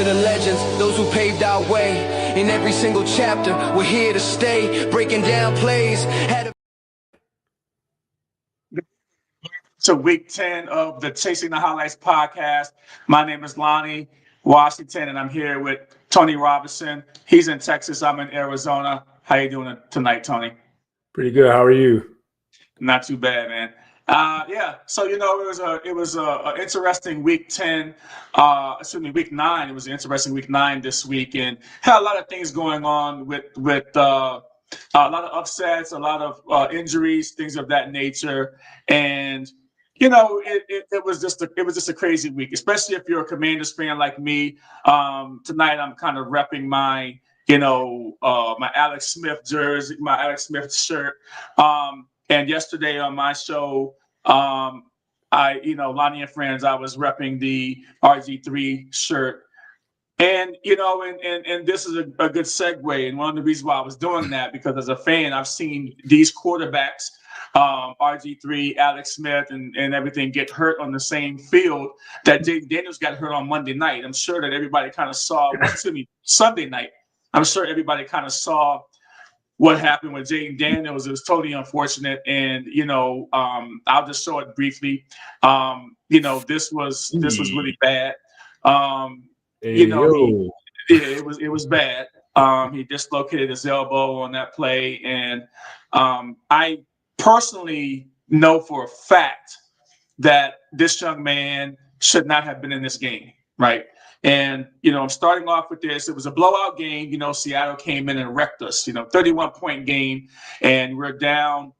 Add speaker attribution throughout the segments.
Speaker 1: to the legends, those who paved our way. In every single chapter, we're here to stay. Breaking down plays.
Speaker 2: To week 10 of the Chasing the Highlights podcast. My name is Lonnie Washington, and I'm here with Tony Robinson. He's in Texas. I'm in Arizona. How you doing tonight, Tony?
Speaker 3: Pretty good. How are you?
Speaker 2: Not too bad, man. So it was a interesting week 10. Week 9. It was an interesting week 9 this week, and had a lot of things going on with a lot of upsets, a lot of injuries, things of that nature, and it was just a crazy week, especially if you're a Commanders fan like me. Tonight I'm kind of repping my my Alex Smith jersey, my Alex Smith shirt. And yesterday on my show, Lonnie and Friends, I was repping the RG3 shirt. And and this is a good segue. And one of the reasons why I was doing that, because as a fan, I've seen these quarterbacks, RG3, Alex Smith, and everything get hurt on the same field that Jayden Daniels got hurt on Monday night. I'm sure that everybody kind of saw, Sunday night. I'm sure everybody kind of saw what happened with Jayden Daniels. It was totally unfortunate. And, I'll just show it briefly. This was really bad. It was bad. He dislocated his elbow on that play. And I personally know for a fact that this young man should not have been in this game, right? And, I'm starting off with this. It was a blowout game. Seattle came in and wrecked us, 31-point game. And we're down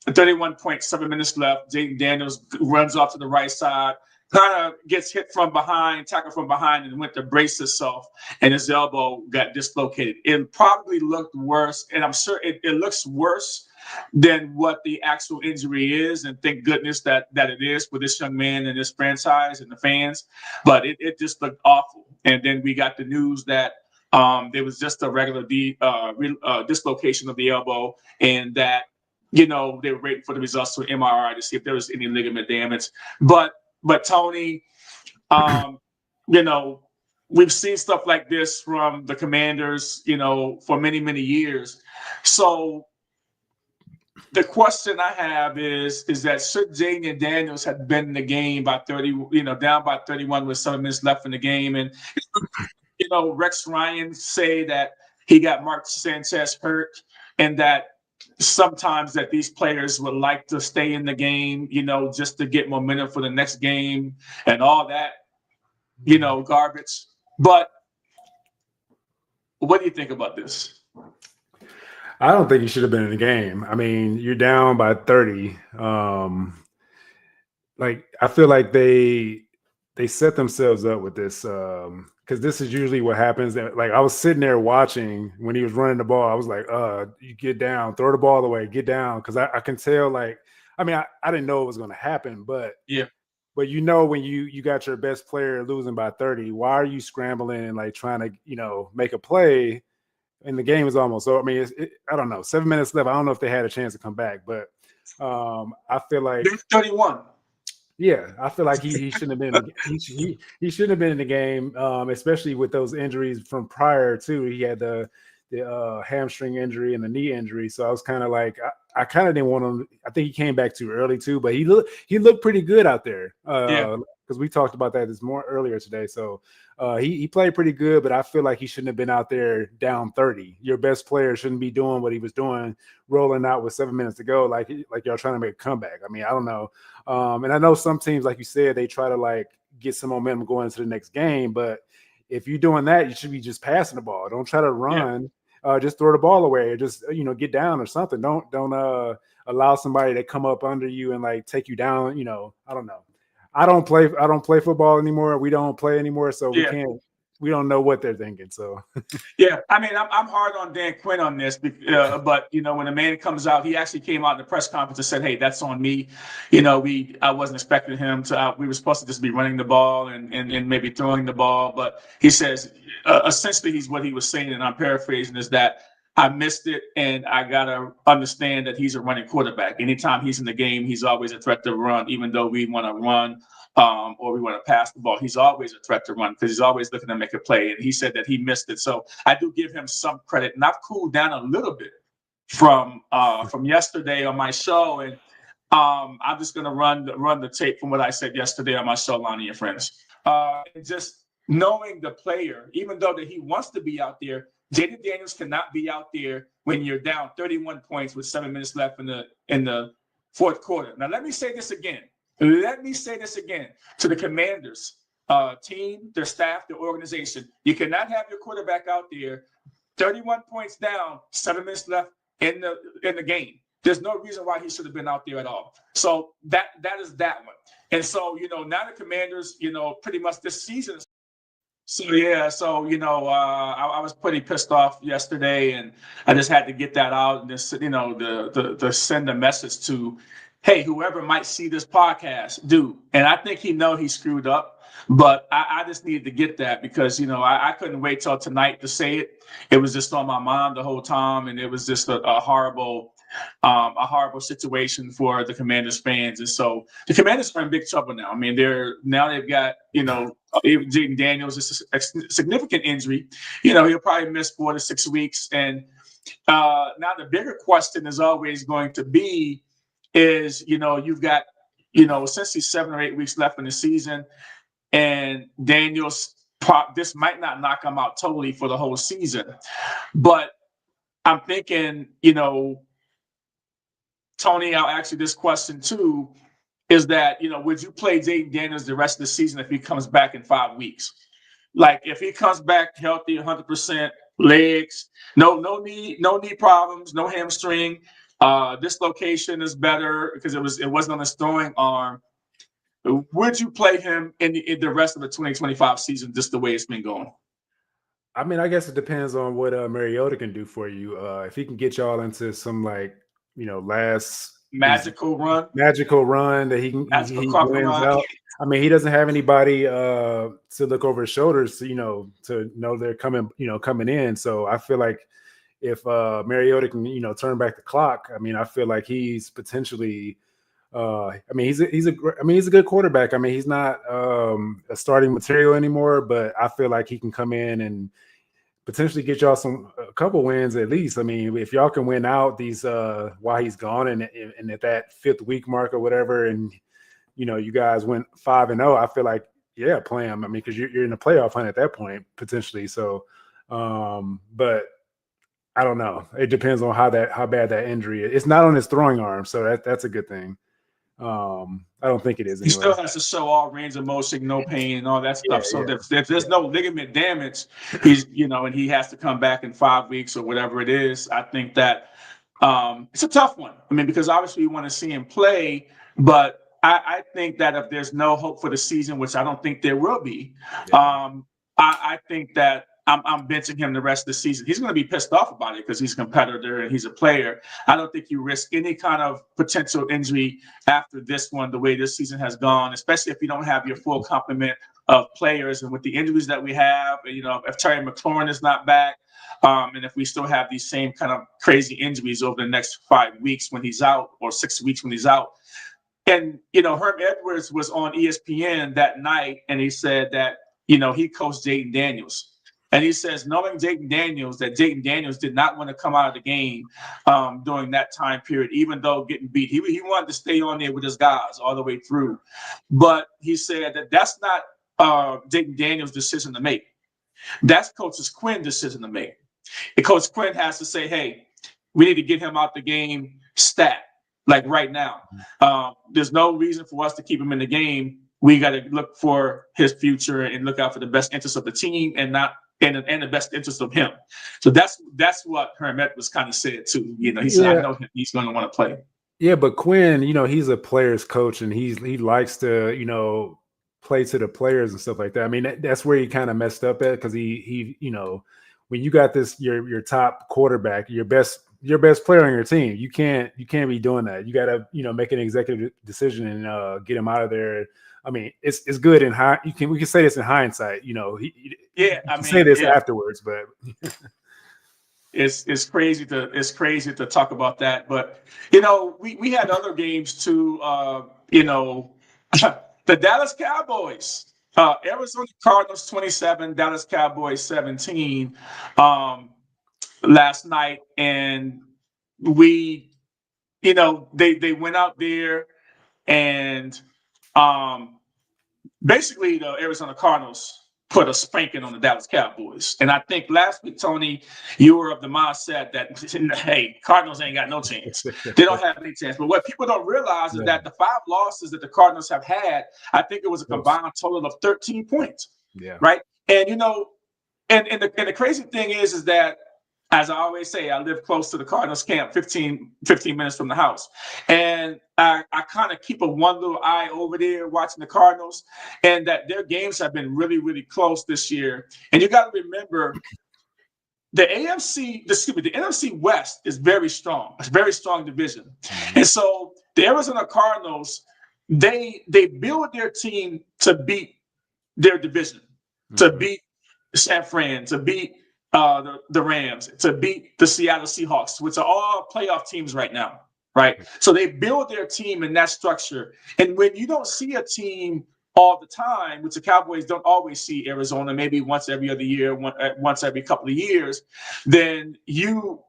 Speaker 2: 31.7 minutes left. Jayden Daniels runs off to the right side, kind of gets hit from behind, tackled from behind, and went to brace himself, and his elbow got dislocated. It probably looked worse, and I'm sure it looks worse than what the actual injury is, and thank goodness that it is for this young man and this franchise and the fans. But it just looked awful. And then we got the news that there was just a regular dislocation of the elbow, and that they were waiting for the results to MRI to see if there was any ligament damage. But Tony, we've seen stuff like this from the Commanders, for many, many years. So the question I have is that should Jayden Daniels have been in the game by 30, down by 31 with 7 minutes left in the game? And, Rex Ryan say that he got Mark Sanchez hurt, and that sometimes that these players would like to stay in the game, just to get momentum for the next game and all that, garbage. But what do you think about this?
Speaker 3: I don't think he should have been in the game. I mean, you're down by 30. I feel like they set themselves up with this, because this is usually what happens. Like, I was sitting there watching when he was running the ball. I was like, you get down, throw the ball away, get down. Because I can tell, I didn't know it was going to happen. But
Speaker 2: yeah.
Speaker 3: But when you got your best player losing by 30, why are you scrambling and trying to, make a play? And the game is almost over. I mean, I don't know. 7 minutes left. I don't know if they had a chance to come back, but I feel like
Speaker 2: 31.
Speaker 3: Yeah, I feel like he shouldn't have been. He shouldn't have been in the game, especially with those injuries from prior to. He had the hamstring injury and the knee injury, so I was kind of like, I kind of didn't want him. I think he came back too early too, but he looked pretty good out there. Because we talked about that earlier today. So he played pretty good, but I feel like he shouldn't have been out there down 30. Your best player shouldn't be doing what he was doing, rolling out with 7 minutes to go, like y'all trying to make a comeback. I mean, I don't know. And I know some teams, like you said, they try to get some momentum going into the next game. But if you're doing that, you should be just passing the ball. Don't try to run. Just throw the ball away, or just get down or something. Don't allow somebody to come up under you and take you down. I don't know. I don't play football anymore. We don't play anymore, so we don't know what they're thinking. So
Speaker 2: I mean, I'm hard on Dan Quinn on this, but when a man comes out, he actually came out in the press conference and said, "Hey, that's on me." I wasn't expecting him to. We were supposed to just be running the ball and maybe throwing the ball, but he says essentially what he was saying, and I'm paraphrasing, is that I missed it, and I gotta understand that he's a running quarterback. Anytime he's in the game, he's always a threat to run, even though we want to run or we want to pass the ball. He's always a threat to run because he's always looking to make a play. And he said that he missed it. So I do give him some credit. And I've cooled down a little bit from yesterday on my show. And I'm just gonna run the tape from what I said yesterday on my show, Lonnie and Friends. And just knowing the player, even though that he wants to be out there, Jayden Daniels cannot be out there when you're down 31 points with 7 minutes left in the fourth quarter. Now, let me say this again. To the Commanders team, their staff, their organization. You cannot have your quarterback out there 31 points down, 7 minutes left in the game. There's no reason why he should have been out there at all. So that is that one. And so, now the Commanders, pretty much this season is. So, yeah, I was pretty pissed off yesterday, and I just had to get that out and just, to send a message to, hey, whoever might see this podcast, dude. And I think he screwed up, but I just needed to get that because, I couldn't wait till tonight to say it. It was just on my mind the whole time, and it was just a horrible situation for the Commanders fans. And so the Commanders are in big trouble now. I mean, they've got, Jayden Daniels is a significant injury. He'll probably miss 4 to 6 weeks. And now the bigger question is always going to be is, you've got, essentially 7 or 8 weeks left in the season, and Daniels, this might not knock him out totally for the whole season. But I'm thinking, Tony, I'll ask you this question too, is that, would you play Jayden Daniels the rest of the season if he comes back in 5 weeks? Like if he comes back healthy, 100%, legs, no knee problems, no hamstring, dislocation is better because it wasn't on his throwing arm. Would you play him in the rest of the 2025 season just the way it's been going?
Speaker 3: I mean, I guess it depends on what Mariota can do for you. If he can get y'all into some last
Speaker 2: magical run
Speaker 3: that he wins out. I mean, he doesn't have anybody to look over his shoulders, to know they're coming in. So I feel like if Mariota can, turn back the clock, I mean, I feel like he's potentially. He's a good quarterback. I mean, he's not a starting material anymore, but I feel like he can come in and potentially get y'all a couple wins at least. I mean, if y'all can win out these while he's gone and at that 5th week mark or whatever, and you guys went 5-0, I feel like play him. I mean, because you're in the playoff hunt at that point potentially. So, but I don't know. It depends on how bad that injury is. It's not on his throwing arm, so that's a good thing. I don't think it is.
Speaker 2: He still has to show all range of motion, no pain, and all that stuff. If there's no ligament damage, he's and he has to come back in 5 weeks or whatever it is. I think that it's a tough one. I mean, because obviously you want to see him play, but I think that if there's no hope for the season, which I don't think there will be, I think that I'm benching him the rest of the season. He's going to be pissed off about it because he's a competitor and he's a player. I don't think you risk any kind of potential injury after this one, the way this season has gone, especially if you don't have your full complement of players. And with the injuries that we have, if Terry McLaurin is not back, and if we still have these same kind of crazy injuries over the next 5 weeks when he's out or 6 weeks when he's out. And, Herm Edwards was on ESPN that night, and he said that, he coached Jayden Daniels. And he says, knowing Jayden Daniels did not want to come out of the game during that time period, even though getting beat. He wanted to stay on there with his guys all the way through. But he said that that's not Jayden Daniels' decision to make. That's Coach Quinn's decision to make. And Coach Quinn has to say, hey, we need to get him out the game stat, like right now. There's no reason for us to keep him in the game. We got to look for his future and look out for the best interest of the team and not and the best interest of him. So that's what Herm Edwards kind of said too. He said, I know he's going to want to play.
Speaker 3: Yeah, but Quinn, he's a player's coach and he likes to, play to the players and stuff like that. I mean, that's where he kind of messed up at because he when you got your top quarterback, your best player on your team, you can't be doing that. You got to, make an executive decision and get him out of there. I mean, it's good in we can say this in hindsight, say this afterwards, but
Speaker 2: It's crazy to talk about that. But you know, we had other games too. You know, the Dallas Cowboys, Arizona Cardinals 27, Dallas Cowboys 17, last night, and we, you know, they went out there and basically the Arizona Cardinals put a spanking on the Dallas Cowboys. And I think last week, Tony, you were of the mindset that, hey, Cardinals ain't got no chance. They don't have any chance. But what people don't realize is that the 5 losses that the Cardinals have had, I think it was a combined total of 13 points.
Speaker 3: Yeah.
Speaker 2: Right. And, you know, and the crazy thing is that, as I always say, I live close to the Cardinals camp, 15 minutes from the house. And I kind of keep one little eye over there watching the Cardinals, and that their games have been really, really close this year. And you got to remember, the NFC West is very strong. It's a very strong division. And so the Arizona Cardinals, they build their team to beat their division, to beat San Fran, to beat the Rams, to beat the Seattle Seahawks, which are all playoff teams right now, right? So they build their team in that structure. And when you don't see a team all the time, which the Cowboys don't always see Arizona, maybe once every other year, once every couple of years, then you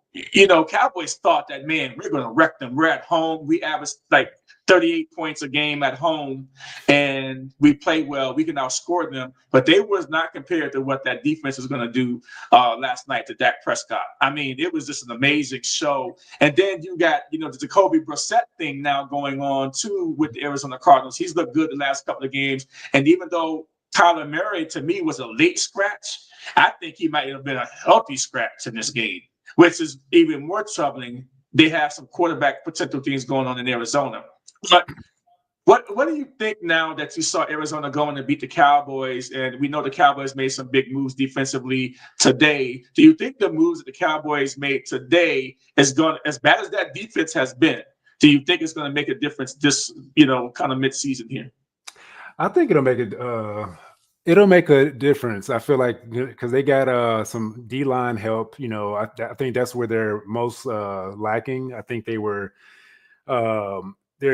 Speaker 2: know, Cowboys thought that, man, we're going to wreck them. We're at home. We average like 38 points a game at home, and we play well. We can outscore them, but they was not compared to what that defense was going to do last night to Dak Prescott. I mean, it was just an amazing show. And then you got, you know, the Jacoby Brissett thing now going on too with the Arizona Cardinals. He's looked good the last couple of games, and even though Kyler Murray to me was a late scratch, I think he might have been a healthy scratch in this game, which is even more troubling. They have some quarterback potential things going on in Arizona. But what do you think now that you saw Arizona going to beat the Cowboys, and we know the Cowboys made some big moves defensively today? Do you think the moves that the Cowboys made today is going, as bad as that defense has been, do you think it's going to make a difference this, you know, kind of mid-season here?
Speaker 3: I think it'll make it. It'll make a difference. I feel like because they got some D-line help. You know, I think that's where they're most lacking. I think they're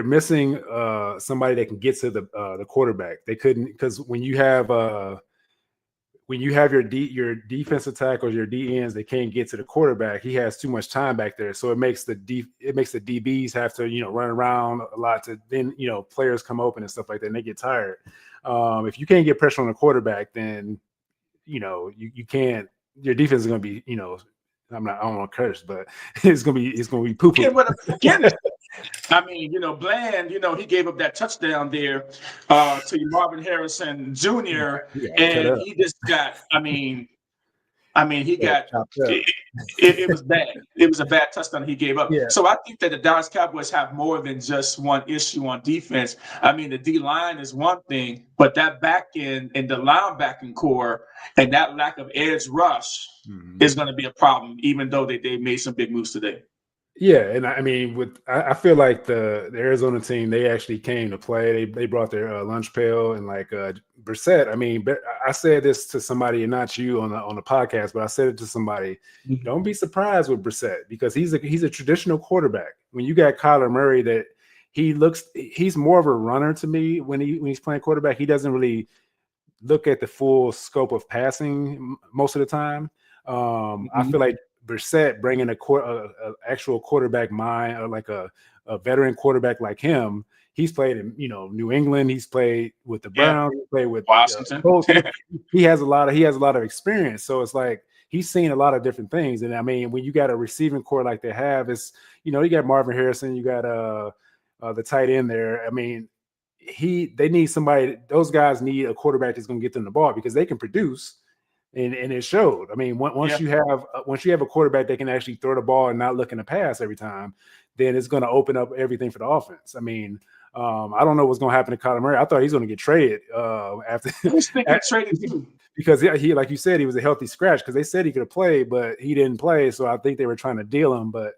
Speaker 3: missing somebody that can get to the quarterback. They couldn't, because when you have your defensive tackles, your DNs, they can't get to the quarterback. He has too much time back there, so it makes the DBs have to, you know, run around a lot to then, you know, players come open and stuff like that, and they get tired. If you can't get pressure on the quarterback, then, you know, you can't. Your defense is going to be, you know, I don't want to curse, but it's going to be poo-poo.
Speaker 2: Yeah, I mean, you know, Bland, you know, he gave up that touchdown there to Marvin Harrison Jr. And he just got, I mean, he got, it was bad. It was a bad touchdown he gave up.
Speaker 3: Yeah.
Speaker 2: So I think that the Dallas Cowboys have more than just one issue on defense. I mean, the D-line is one thing, but that back end and the linebacking core and that lack of edge rush is going to be a problem, even though they made some big moves today.
Speaker 3: Yeah, and I mean, I feel like the Arizona team, they actually came to play. They brought their lunch pail, and like Brissett. I mean, I said this to somebody, and not you on the podcast, but I said it to somebody. Don't be surprised with Brissett, because he's a traditional quarterback. When you got Kyler Murray, that he's more of a runner to me when he's playing quarterback. He doesn't really look at the full scope of passing most of the time. I feel like Brissett bringing a actual quarterback mind, or like a veteran quarterback like him. He's played in, you know, New England. He's played with the Browns. He played with
Speaker 2: Washington.
Speaker 3: He has a lot of experience. So it's like he's seen a lot of different things. And I mean, when you got a receiving core like they have, it's, you know, you got Marvin Harrison, you got the tight end there. I mean, they need somebody. Those guys need a quarterback that's going to get them the ball, because they can produce. And it showed. I mean, once you have a quarterback that can actually throw the ball and not looking to pass every time, then it's going to open up everything for the offense. I mean, I don't know what's going to happen to Kyler Murray. I thought he's going to get traded after.
Speaker 2: I was thinking traded too,
Speaker 3: because he, like you said, he was a healthy scratch, because they said he could have played, but he didn't play. So I think they were trying to deal him, but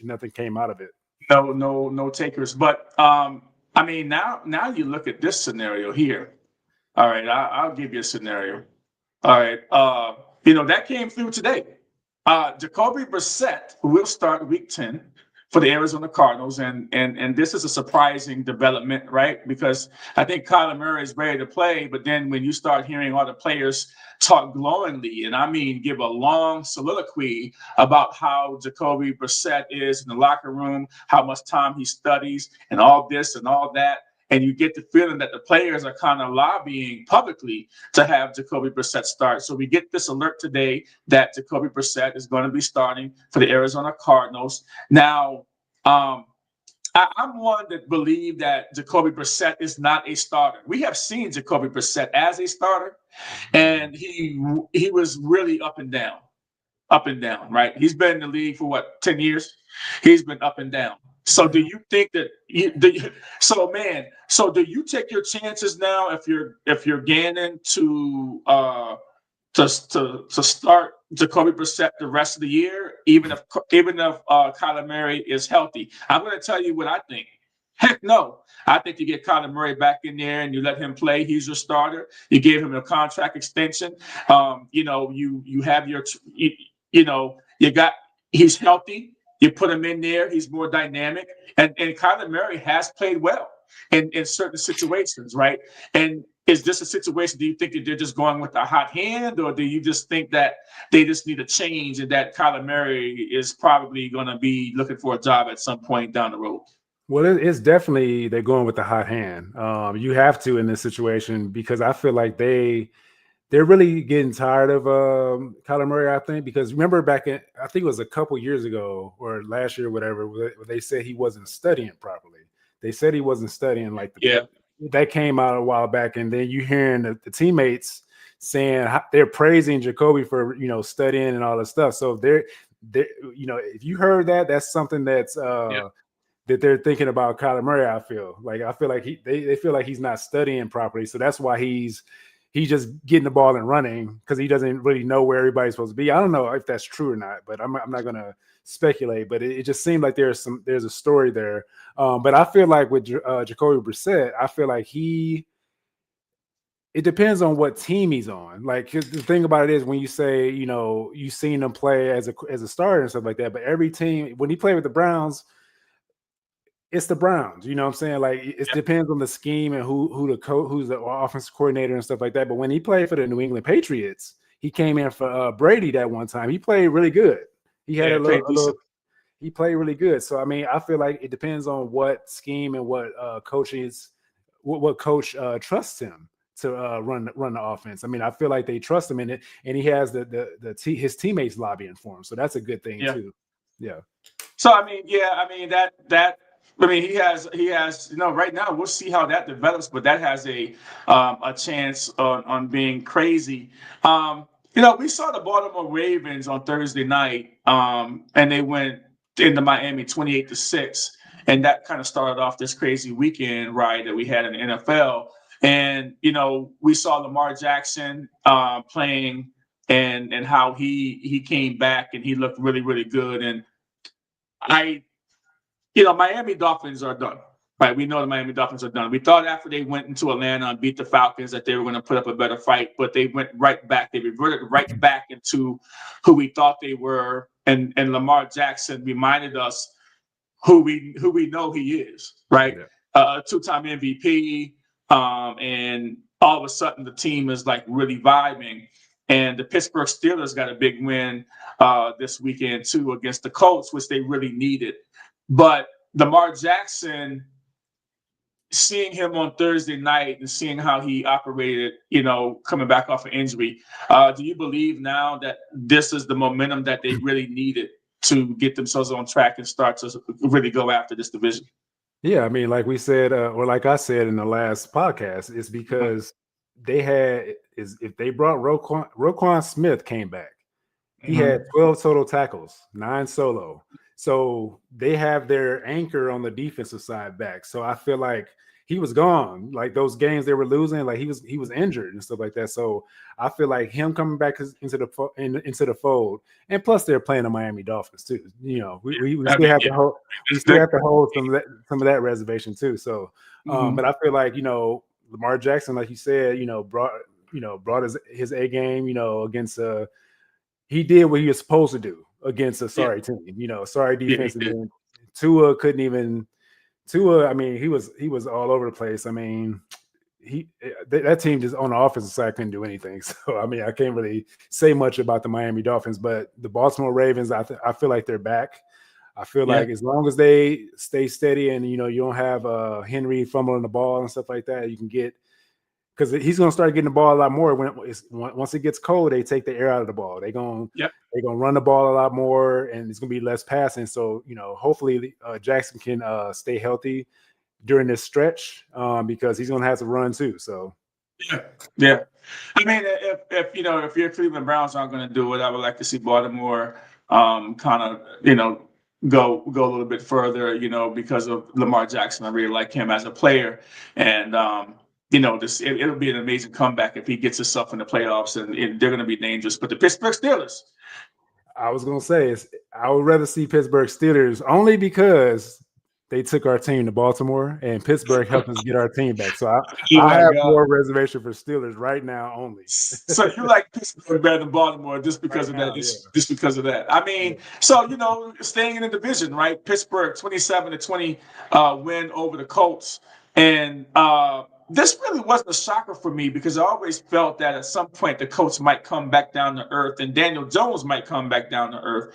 Speaker 3: nothing came out of it.
Speaker 2: No takers. But I mean, now you look at this scenario here. All right, I'll give you a scenario. All right, you know, that came through today. Jacoby Brissett will start Week 10 for the Arizona Cardinals, and this is a surprising development, right? Because I think Kyler Murray is ready to play, but then when you start hearing all the players talk glowingly, and I mean give a long soliloquy about how Jacoby Brissett is in the locker room, how much time he studies, and all this and all that. And you get the feeling that the players are kind of lobbying publicly to have Jacoby Brissett start. So we get this alert today that Jacoby Brissett is going to be starting for the Arizona Cardinals. Now, I'm one that believe that Jacoby Brissett is not a starter. We have seen Jacoby Brissett as a starter, and he was really up and down, right? He's been in the league for what, 10 years? He's been up and down. So do you think that do you take your chances now if you're Gannon to start Jacoby Brissett the rest of the year, even if Kyler Murray is healthy? I'm going to tell you what I think. Heck no. I think you get Kyler Murray back in there and you let him play. He's your starter. You gave him a contract extension. You have he's healthy. You put him in there. He's more dynamic. And Kyler Murray has played well in certain situations, right? And is this a situation, do you think that they're just going with a hot hand, or do you just think that they just need a change and that Kyler Murray is probably going to be looking for a job at some point down the road?
Speaker 3: Well, it's definitely they're going with the hot hand. You have to in this situation because I feel like they're really getting tired of Kyler Murray, I think, because remember back in, I think it was a couple years ago or last year, whatever, where they said he wasn't studying properly. They said he wasn't studying that came out a while back. And then you hearing the teammates saying they're praising Jacoby for, studying and all this stuff. So they're if you heard that, that's something that's that they're thinking about Kyler Murray. I feel like they feel like he's not studying properly. So that's why he's just getting the ball and running because he doesn't really know where everybody's supposed to be. I don't know if that's true or not, but I'm not going to speculate. But it just seemed like there's a story there. But I feel like with Jacoby Brissett, I feel like it depends on what team he's on. Like the thing about it is when you say, you've seen him play as a starter and stuff like that, but every team, when he played with the Browns, it's the Browns, you know what I'm saying? Like it depends on the scheme and who's the offensive coordinator and stuff like that. But when he played for the New England Patriots, he came in for Brady that one time. He played really good. He had he played really good. So I mean, I feel like it depends on what scheme and what coach trusts him to run the offense. I mean, I feel like they trust him in it, and he has his teammates lobbying for him. So that's a good thing too. Yeah.
Speaker 2: So I mean, he has, right now we'll see how that develops, but that has a chance on being crazy. We saw the Baltimore Ravens on Thursday night, and they went into Miami 28-6, and that kind of started off this crazy weekend ride that we had in the NFL. And we saw Lamar Jackson playing, and how he came back and he looked really, really good. And Miami Dolphins are done, right? We know the Miami Dolphins are done. We thought after they went into Atlanta and beat the Falcons that they were going to put up a better fight, but they went right back. They reverted right back into who we thought they were. And Lamar Jackson reminded us who we know he is, right? Two-time MVP. And all of a sudden the team is like really vibing. And the Pittsburgh Steelers got a big win this weekend too against the Colts, which they really needed. But Lamar Jackson, seeing him on Thursday night and seeing how he operated, coming back off an injury, do you believe now that this is the momentum that they really needed to get themselves on track and start to really go after this division?
Speaker 3: Yeah, I mean, like we said, or like I said in the last podcast, it's because if they brought Roquan Smith came back, he had 12 total tackles, 9 solo. So they have their anchor on the defensive side back. So I feel like he was gone. Like those games they were losing, like he was injured and stuff like that. So I feel like him coming back into the fold, and plus they're playing the Miami Dolphins too. We still have to hold some of that reservation too. So, but I feel like Lamar Jackson, like you said, brought his A game, against he did what he was supposed to do against a
Speaker 2: Yeah,
Speaker 3: sorry team, sorry
Speaker 2: yeah, he
Speaker 3: defense. And
Speaker 2: did.
Speaker 3: then Tua couldn't even Tua. I mean, he was all over the place. I mean, that team just on the offensive side couldn't do anything. So I mean, I can't really say much about the Miami Dolphins, but the Baltimore Ravens, I feel like they're back. I feel
Speaker 2: Yeah,
Speaker 3: like as long as they stay steady and you don't have Henry fumbling the ball and stuff like that, you can get because he's going to start getting the ball a lot more once it gets cold. They take the air out of the ball. They're going to run the ball a lot more, and it's going to be less passing. So hopefully Jackson can stay healthy during this stretch because he's going to have to run too. So
Speaker 2: yeah. I mean, if your Cleveland Browns aren't going to do it, I would like to see Baltimore kind of go a little bit further, because of Lamar Jackson. I really like him as a player, and it'll be an amazing comeback if he gets himself in the playoffs, and they're going to be dangerous. But the Pittsburgh Steelers,
Speaker 3: I was going to say I would rather see Pittsburgh Steelers only because they took our team to Baltimore and Pittsburgh helped us get our team back. So
Speaker 2: oh
Speaker 3: I
Speaker 2: my
Speaker 3: have
Speaker 2: God.
Speaker 3: more reservation for Steelers right now only.
Speaker 2: So you like Pittsburgh better than Baltimore just because
Speaker 3: Right
Speaker 2: of
Speaker 3: now,
Speaker 2: that?
Speaker 3: yeah.
Speaker 2: Just because of that. I mean, so staying in the division, right? Pittsburgh 27-20 win over the Colts, and this really wasn't a shocker for me because I always felt that at some point the Colts might come back down to earth, and Daniel Jones might come back down to earth.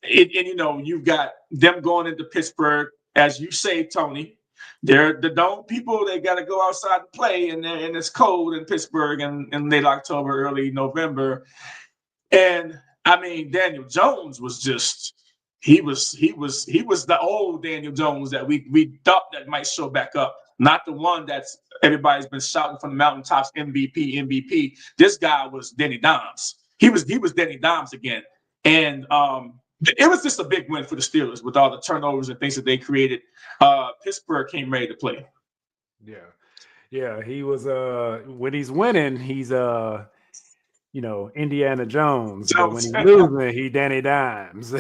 Speaker 2: You've got them going into Pittsburgh, as you say, Tony. They're the dome people. They got to go outside and play, and it's cold in Pittsburgh in late October, early November. And I mean, Daniel Jones was just he was the old Daniel Jones that we thought that might show back up, not the one that's everybody's been shouting from the mountaintops, MVP, MVP. This guy was Danny Dimes. He was Danny Dimes again, and it was just a big win for the Steelers with all the turnovers and things that they created. Pittsburgh came ready to play.
Speaker 3: Yeah. He was when he's winning, he's Indiana Jones. But when he's losing, he Danny Dimes.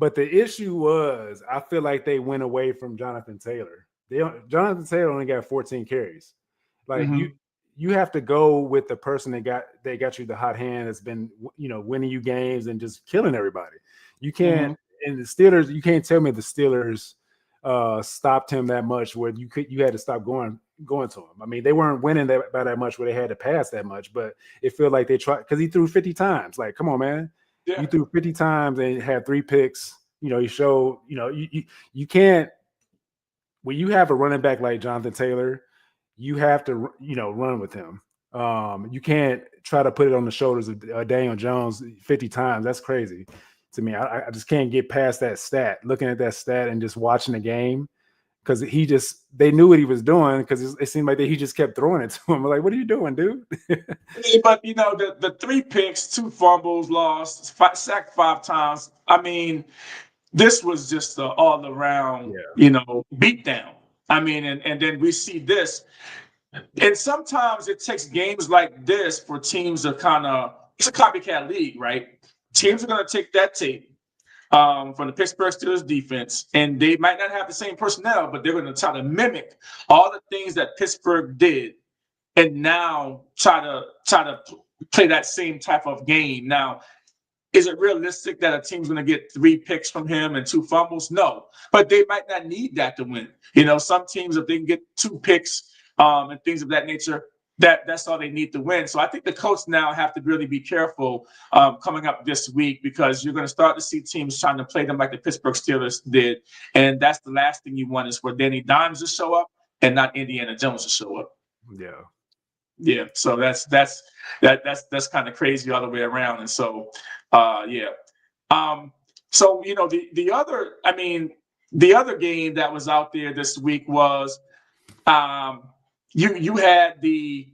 Speaker 3: But the issue was, I feel like they went away from Jonathan Taylor. Jonathan Taylor only got 14 carries. Like you have to go with the person that got you the hot hand that's been winning you games and just killing everybody. You can't and the Steelers. You can't tell me the Steelers stopped him that much where you had to stop going to him. I mean, they weren't winning by that much where they had to pass that much, but it felt like they tried because he threw 50 times. Like, come on, man. Yeah. You threw 50 times and had 3 picks. You showed, you can't, when you have a running back like Jonathan Taylor, you have to, run with him. You can't try to put it on the shoulders of Daniel Jones 50 times. That's crazy to me. I just can't get past that stat, looking at that stat and just watching the game. Because they knew what he was doing because it seemed like he just kept throwing it to him. I'm like, what are you doing, dude?
Speaker 2: But, the 3 picks, 2 fumbles lost, sacked 5 times. I mean, this was just an all-around, beatdown. I mean, and then we see this. And sometimes it takes games like this for teams to it's a copycat league, right? Teams are going to take that tape from the Pittsburgh Steelers defense, and they might not have the same personnel, but they're going to try to mimic all the things that Pittsburgh did, and now try to play that same type of game. Now, is it realistic that a team's going to get 3 picks from him and 2 fumbles? No, but they might not need that to win. Some teams, if they can get 2 picks and things of that nature, that's all they need to win. So I think the Colts now have to really be careful coming up this week because you're going to start to see teams trying to play them like the Pittsburgh Steelers did. And that's the last thing you want is for Danny Dimes to show up and not Indiana Jones to show up.
Speaker 3: Yeah.
Speaker 2: Yeah. So that's kind of crazy all the way around. And so, yeah. So, the other game that was out there this week was you had the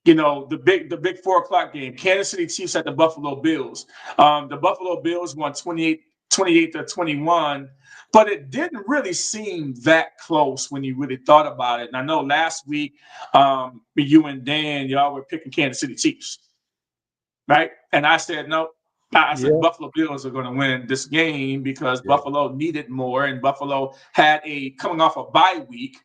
Speaker 2: big 4:00 game, Kansas City Chiefs at the Buffalo Bills. The Buffalo Bills won 28-21, but it didn't really seem that close when you really thought about it. And I know last week, you and Dan, y'all were picking Kansas City Chiefs, right? And I said, no, I
Speaker 3: Yeah.
Speaker 2: said Buffalo Bills are going to win this game because Buffalo needed more, and Buffalo had coming off a bye week,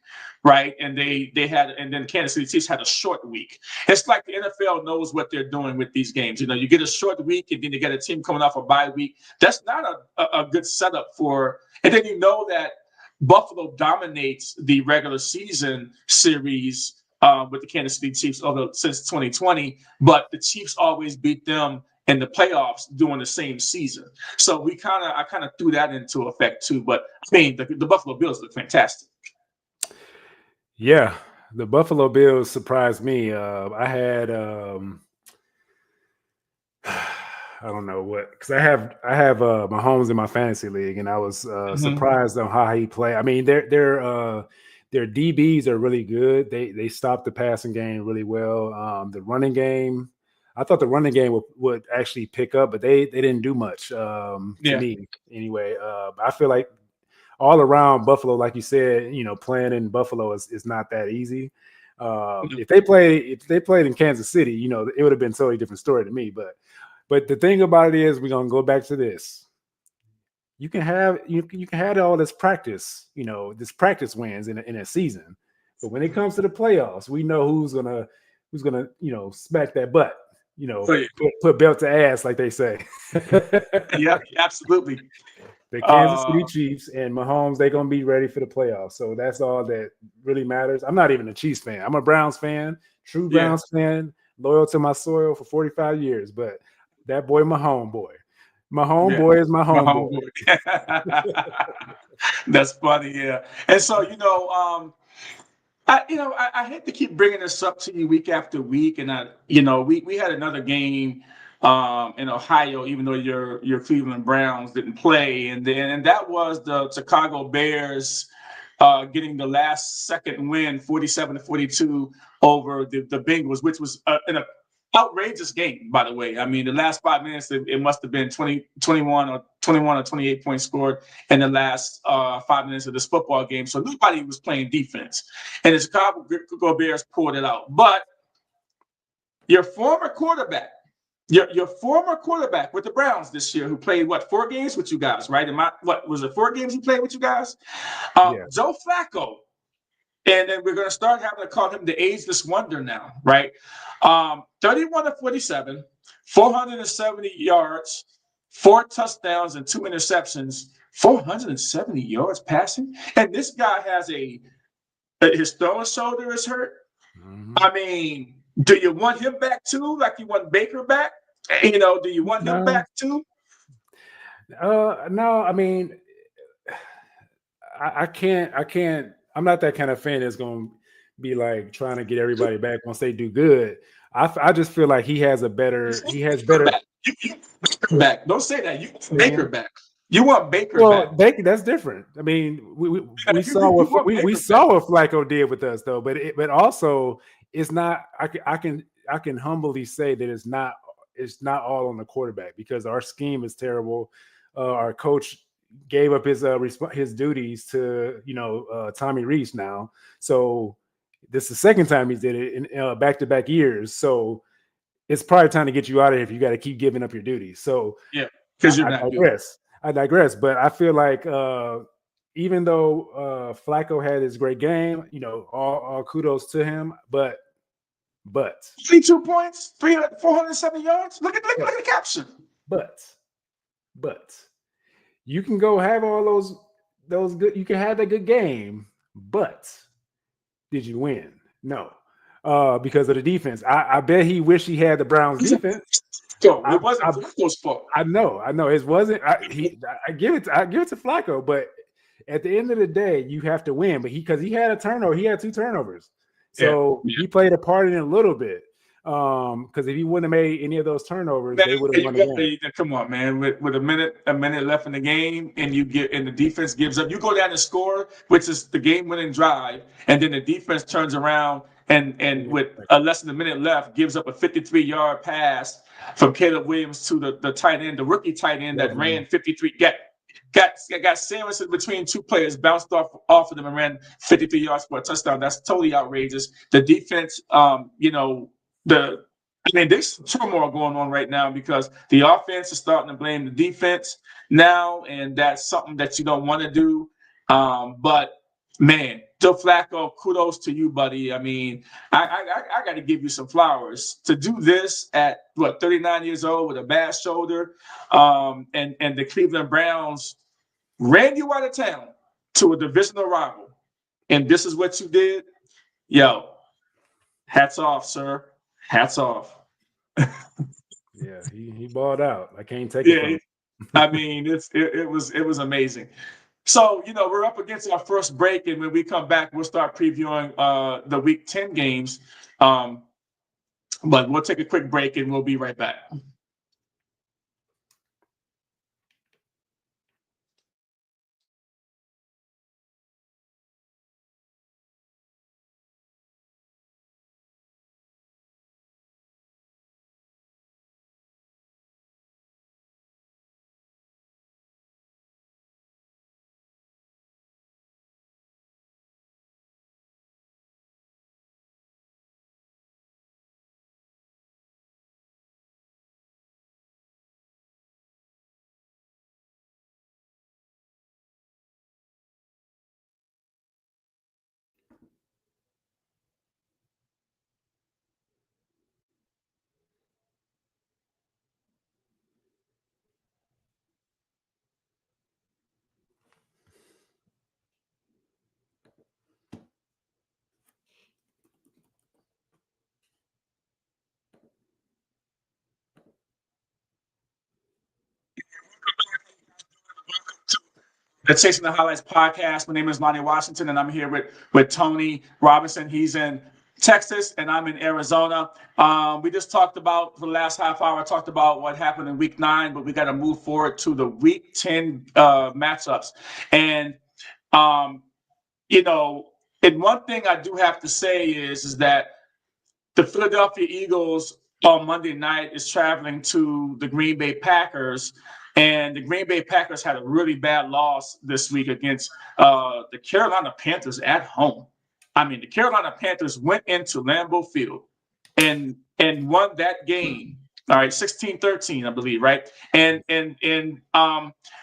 Speaker 2: right? And then Kansas City Chiefs had a short week. It's like the NFL knows what they're doing with these games. You get a short week, and then you get a team coming off a bye week. That's not a good setup for. And then you know that Buffalo dominates the regular season series with the Kansas City Chiefs since 2020, but the Chiefs always beat them in the playoffs during the same season. So I kind of threw that into effect too. But I mean, the Buffalo Bills look fantastic.
Speaker 3: Yeah, the Buffalo Bills surprised me. I had I don't know what, because I have Mahomes in my fantasy league, and I was surprised on how he played. I mean, their DBs are really good. They stopped the passing game really well. The running game, I thought the running game would actually pick up, but they didn't do much to me anyway. I feel like all around Buffalo, like you said, playing in Buffalo is not that easy. If they played in Kansas City, it would have been a totally different story to me. But the thing about it is, we're gonna go back to this. You can have all this practice, this practice wins in a season, but when it comes to the playoffs, we know who's gonna smack that butt, put belt to ass, like they say.
Speaker 2: Yeah, absolutely.
Speaker 3: The Kansas City Chiefs and Mahomes, they're gonna be ready for the playoffs. So that's all that really matters. I'm not even a Chiefs fan. I'm a Browns fan, true Browns fan, loyal to my soil for 45 years. But that boy, my homeboy. My homeboy is my homeboy.
Speaker 2: That's funny, yeah. And so, I hate to keep bringing this up to you week after week, and we had another game in Ohio, even though your Cleveland Browns didn't play, and that was the Chicago Bears getting the last second win, 47-42 over the Bengals, which was an outrageous game, by the way. I mean, the last 5 minutes, it must have been 21 or 28 points scored in the last 5 minutes of this football game. So nobody was playing defense, and the Chicago Bears pulled it out. But your former quarterback with the Browns this year, who played 4 games with you guys, right? What was it, 4 games he played with you guys? Joe Flacco. And then we're going to start having to call him the ageless wonder now, right? 31-47, 470 yards, 4 touchdowns, and 2 interceptions. 470 yards passing, and this guy has his throwing shoulder is hurt. Mm-hmm. I mean, do you want him back too? Like you want Baker back? Do you want him back too?
Speaker 3: No. I mean, I can't. I'm not that kind of fan that's going to be like trying to get everybody back once they do good. I just feel like he has better.
Speaker 2: Back. Don't say that. You want Baker back. You want Baker back.
Speaker 3: Well, Baker, that's different. I mean, we saw what Flacco did with us, though. But also, it's not. I can humbly say that it's not all on the quarterback, because our scheme is terrible. Our coach gave up his duties to Tommy Rees now. So this is the second time he did it in back-to-back years. So it's probably time to get you out of here if you got to keep giving up your duties. So
Speaker 2: yeah, because you're not good.
Speaker 3: I digress, but I feel like even though Flacco had his great game, all kudos to him, but
Speaker 2: 52 points, 470 yards. Look at the caption.
Speaker 3: But you can go have all those good. You can have that good game, but did you win? No, because of the defense. I bet he wished he had the Browns defense.
Speaker 2: It wasn't Flacco's fault.
Speaker 3: I know. It wasn't. I give it to Flacco, but at the end of the day, you have to win. But because he had a turnover, he had 2 turnovers, so he played a part in it a little bit. Because if he wouldn't have made any of those turnovers, they would have won the game.
Speaker 2: Come on, man! With a minute left in the game, and the defense gives up, you go down and score, which is the game-winning drive, and then the defense turns around and with less than a minute left, gives up a 53-yard pass from Caleb Williams to the tight end, the rookie tight end that ran 53. Got sandwiched in between 2 players, bounced off of them, and ran 53 yards for a touchdown. That's totally outrageous. The defense, I mean, there's turmoil going on right now because the offense is starting to blame the defense now, and that's something that you don't want to do. But man, Joe Flacco, kudos to you, buddy. I mean, I got to give you some flowers to do this at 39 years old with a bad shoulder, and the Cleveland Browns ran you out of town to a divisional rival, and this is what you did. Yo, hats off, sir. Hats off.
Speaker 3: Yeah, he balled out. I can't take it from
Speaker 2: Yeah,
Speaker 3: him.
Speaker 2: I mean, it was amazing. So, we're up against our first break, and when we come back, we'll start previewing the Week 10 games. But we'll take a quick break, and we'll be right back. The Chasing the Highlights podcast. My name is Lonnie Washington, and I'm here with Tony Robinson. He's in Texas, and I'm in Arizona. We just talked about, for the last half hour, talked about what happened in Week 9, but we got to move forward to the Week 10 matchups. And, and one thing I do have to say is that the Philadelphia Eagles on Monday night is traveling to the Green Bay Packers. And the Green Bay Packers had a really bad loss this week against the Carolina Panthers at home. I mean, the Carolina Panthers went into Lambeau Field and won that game. All right, 16-13, I believe, right? And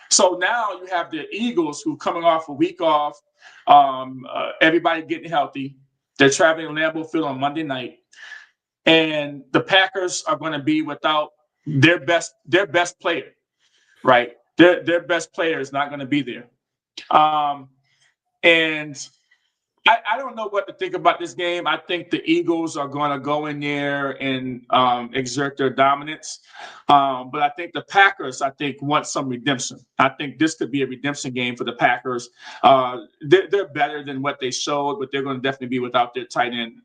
Speaker 2: so now you have the Eagles who coming off a week off, everybody getting healthy. They're traveling to Lambeau Field on Monday night. And the Packers are going to be without their best player. Right, their best player is not going to be there, and I don't know what to think about this game. I think the Eagles are going to go in there and exert their dominance, but I think the Packers, want some redemption. I think this could be a redemption game for the Packers. They're better than what they showed, but they're going to definitely be without their tight end.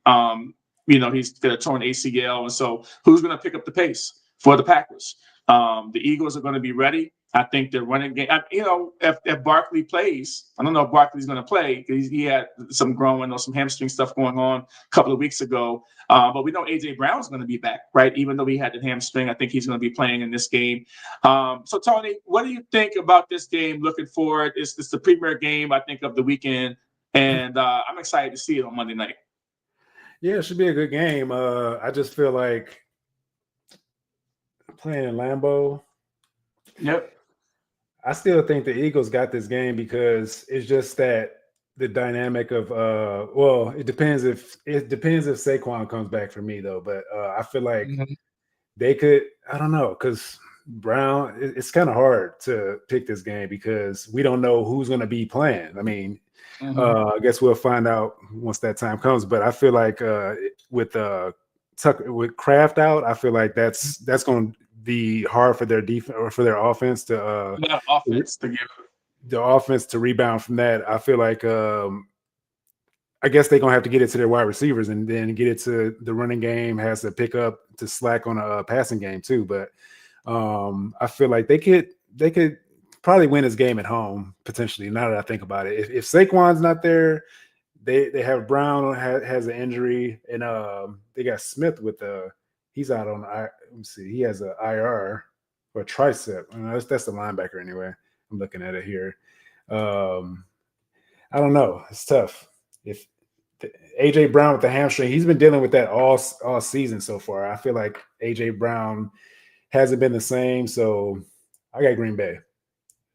Speaker 2: He's got a torn ACL, and so who's going to pick up the pace for the Packers? The Eagles are going to be ready. I think they're running game. If Barkley plays, I don't know if Barkley's going to play because he had some growing or some hamstring stuff going on a couple of weeks ago. But we know AJ Brown's going to be back, right? Even though he had the hamstring, I think he's going to be playing in this game. So Tony, what do you think about this game? Looking forward, it's the premier game I think of the weekend, and I'm excited to see it on Monday night.
Speaker 3: Yeah, it should be a good game. I just feel like playing in Lambeau.
Speaker 2: Yep.
Speaker 3: I still think the Eagles got this game because it's just that the dynamic of it depends if Saquon comes back for me though, but I feel like they could, I don't know, because Brown, it's kind of hard to pick this game because we don't know who's going to be playing. I mean, I guess we'll find out once that time comes, but I feel like with Kraft out, I feel like that's going to be hard for their defense or for their offense to the offense to rebound from that. I feel like I guess they're gonna have to get it to their wide receivers and then get it to the running game has to pick up to slack on a passing game too. But I feel like they could probably win this game at home potentially. Now that I think about it, if Saquon's not there, they have Brown has an injury and they got Smith with he's out on let me see, he has an IR or a tricep. That's the linebacker anyway. I'm looking at it here. I don't know. It's tough. If AJ Brown with the hamstring, he's been dealing with that all season so far. I feel like AJ Brown hasn't been the same, so I got Green Bay.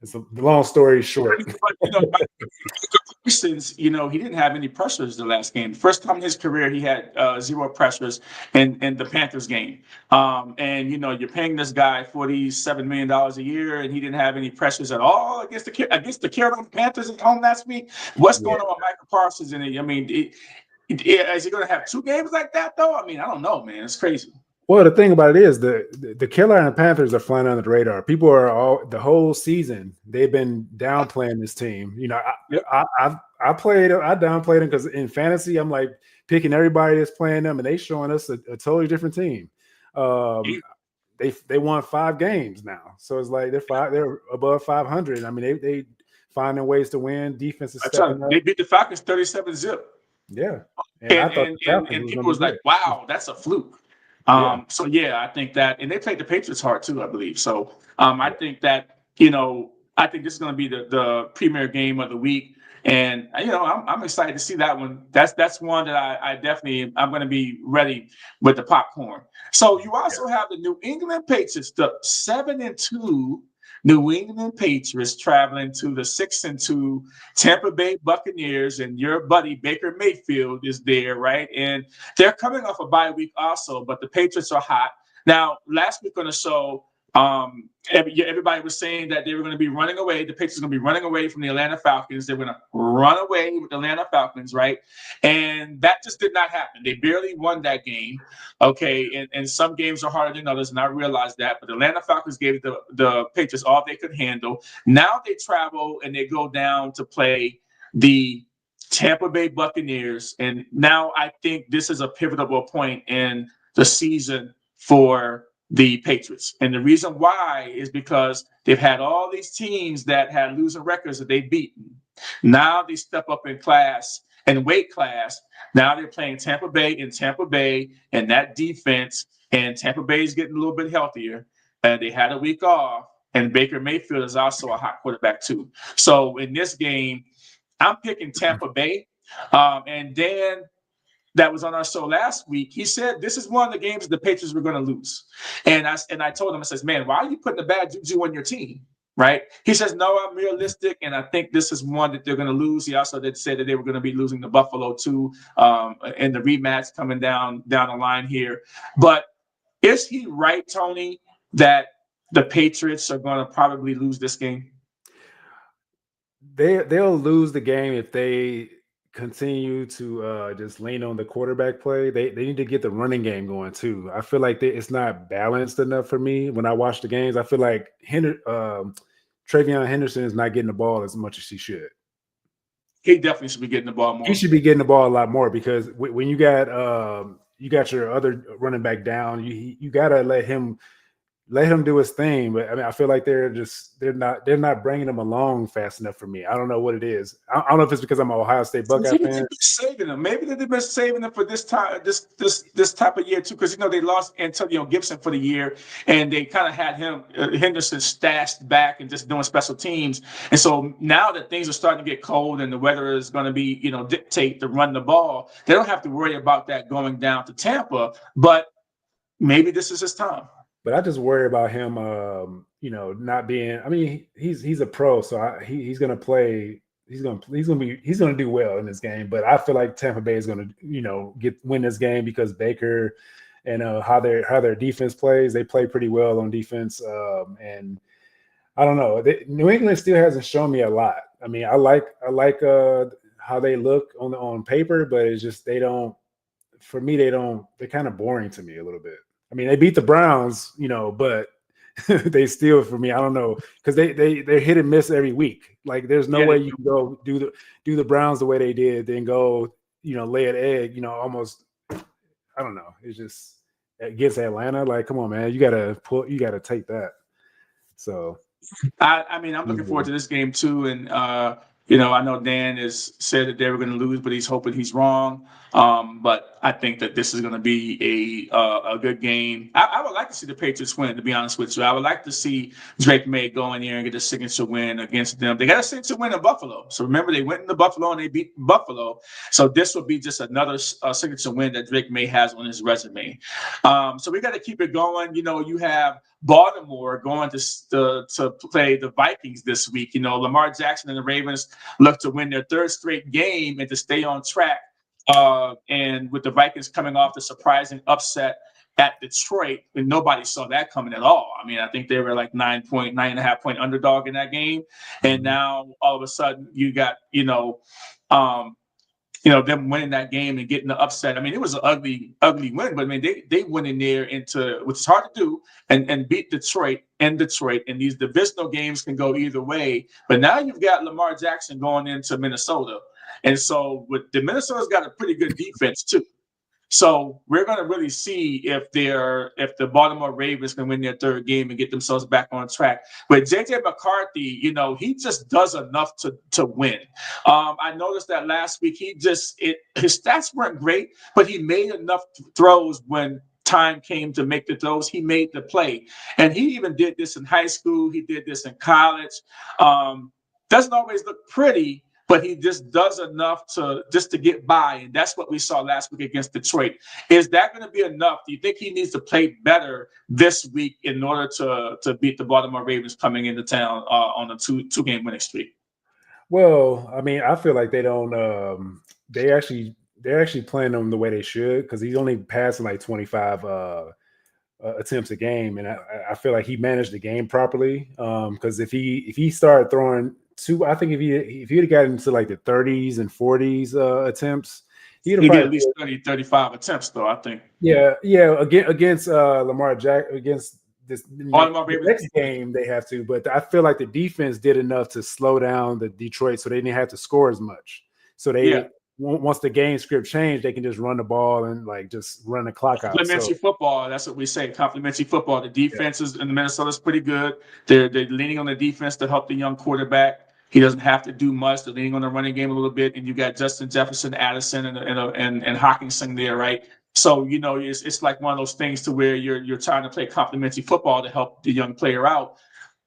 Speaker 3: It's the long story short.
Speaker 2: But, Parsons, he didn't have any pressures the last game. First time in his career, he had 0 pressures in the Panthers game. And you're paying this guy $47 million a year, and he didn't have any pressures at all against the Carolina Panthers at home last week. What's going on with Michael Parsons? And I mean, is he going to have 2 games like that though? I mean, I don't know, man. It's crazy.
Speaker 3: Well, the thing about it is the Carolina Panthers are flying under the radar. People are the whole season they've been downplaying this team. I downplayed them because in fantasy I'm like picking everybody that's playing them, and they showing us a totally different team. They won 5 games now, so it's like they're above 500. I mean they finding ways to win. Defense is stepping up.
Speaker 2: They beat the Falcons 37-0.
Speaker 3: Yeah,
Speaker 2: and people was like, wow, that's a fluke. So I think that, and they played the Patriots hard too, I believe. So I think that, I think this is going to be the premier game of the week. And, I'm excited to see that one. That's one that I'm going to be ready with the popcorn. So you also have the New England Patriots, the 7-2 New England Patriots traveling to the 6-2 Tampa Bay Buccaneers, and your buddy Baker Mayfield is there, right? And they're coming off a bye week also, but the Patriots are hot. Now, last week on the show, everybody was saying that they were going to be running away. The Patriots are going to be running away from the Atlanta Falcons. They're going to run away with the Atlanta Falcons, right? And that just did not happen. They barely won that game, okay? And some games are harder than others, and I realized that. But the Atlanta Falcons gave the Patriots all they could handle. Now they travel and they go down to play the Tampa Bay Buccaneers. And now I think this is a pivotal point in the season for the Patriots. And the reason why is because they've had all these teams that had losing records that they've beaten. Now they step up in class and weight class. Now they're playing Tampa Bay and that defense, and Tampa Bay is getting a little bit healthier. And they had a week off, and Baker Mayfield is also a hot quarterback too. So in this game, I'm picking Tampa Bay. And Dan, that was on our show last week, he said this is one of the games the Patriots were going to lose. And I told him, I says, man, why are you putting the bad juju on your team, right? He says, no, I'm realistic, and I think this is one that they're going to lose. He also did say that they were going to be losing to Buffalo too in the rematch coming down the line here. But is he right, Tony, that the Patriots are going to probably lose this game?
Speaker 3: They'll lose the game if they continue to just lean on the quarterback play. They need to get the running game going too. I feel like it's not balanced enough for me when I watch the games. I feel like TreVeyon Henderson is not getting the ball as much as he should.
Speaker 2: He definitely should be getting the ball more.
Speaker 3: He should be getting the ball a lot more, because when you got your other running back down, you gotta let him do his thing. But I mean, I feel like they're not bringing him along fast enough for me. I don't know what it is. I don't know if it's because I'm an Ohio State Buckeye fan.
Speaker 2: Saving them. Maybe they've been saving them for this time, this type of year too, because they lost Antonio Gibson for the year, and they kind of had Henderson stashed back and just doing special teams. And so now that things are starting to get cold and the weather is going to be dictate to run the ball, they don't have to worry about that going down to Tampa. But maybe this is his time.
Speaker 3: But I just worry about him, not being. I mean, he's a pro, so he's going to play. He's going to do well in this game. But I feel like Tampa Bay is going to, win this game because Baker and how their defense plays. They play pretty well on defense, and I don't know. New England still hasn't shown me a lot. I mean, I like how they look on paper, but it's just they don't. For me, they're kind of boring to me a little bit. I mean, they beat the Browns, but they still, for me, I don't know, because they're hit and miss every week. Like, there's no way you can go do the Browns the way they did, then go, lay an egg, almost. I don't know. It's just against Atlanta. Like, come on, man, you gotta take that. So,
Speaker 2: I mean, I'm looking forward to this game too, and I know Dan has said that they were going to lose, but he's hoping he's wrong. But I think that this is going to be a good game. I would like to see the Patriots win, to be honest with you. I would like to see Drake May go in here and get a signature win against them. They got a signature win in Buffalo. So remember, they went into Buffalo and they beat Buffalo. So this will be just another signature win that Drake May has on his resume. So we got to keep it going. You have Baltimore going to play the Vikings this week. Lamar Jackson and the Ravens look to win their third straight game and to stay on track. And with the Vikings coming off the surprising upset at Detroit, and nobody saw that coming at all. I mean, I think they were like 9.5 point underdog in that game, and now all of a sudden you got them winning that game and getting the upset. I mean, it was an ugly win, but I mean they went in there which is hard to do, and beat Detroit in Detroit. And these divisional games can go either way. But now you've got Lamar Jackson going into Minnesota. And so Minnesota's got a pretty good defense too. So we're going to really see if the Baltimore Ravens can win their third game and get themselves back on track. But JJ McCarthy, he just does enough to win. I noticed that last week his stats weren't great, but he made enough throws when time came to make the throws. He made the play, and he even did this in high school. He did this in college. Doesn't always look pretty, but he just does enough to get by, and that's what we saw last week against Detroit. Is that going to be enough? Do you think he needs to play better this week in order to beat the Baltimore Ravens coming into town on a two-game winning streak?
Speaker 3: Well, I mean, I feel like they don't. They're actually playing them the way they should, because he's only passing like 25 attempts a game, and I feel like he managed the game properly. Because if he started throwing I think if he'd have gotten into like the 30s and 40s attempts,
Speaker 2: he did at least 30, 35 attempts, though, I think.
Speaker 3: Yeah. Against Lamar Jackson, against this next game, they have to. But I feel like the defense did enough to slow down the Detroit, so they didn't have to score as much. So once the game script changed, they can just run the ball and like just run the clock out.
Speaker 2: Complementary football, that's what we say. Complementary football. The defenses in Minnesota's pretty good. They're leaning on the defense to help the young quarterback. He doesn't have to do much. They're leaning on the running game a little bit, and you got Justin Jefferson, Addison, and Hawkinson there, right? So it's like one of those things to where you're trying to play complementary football to help the young player out.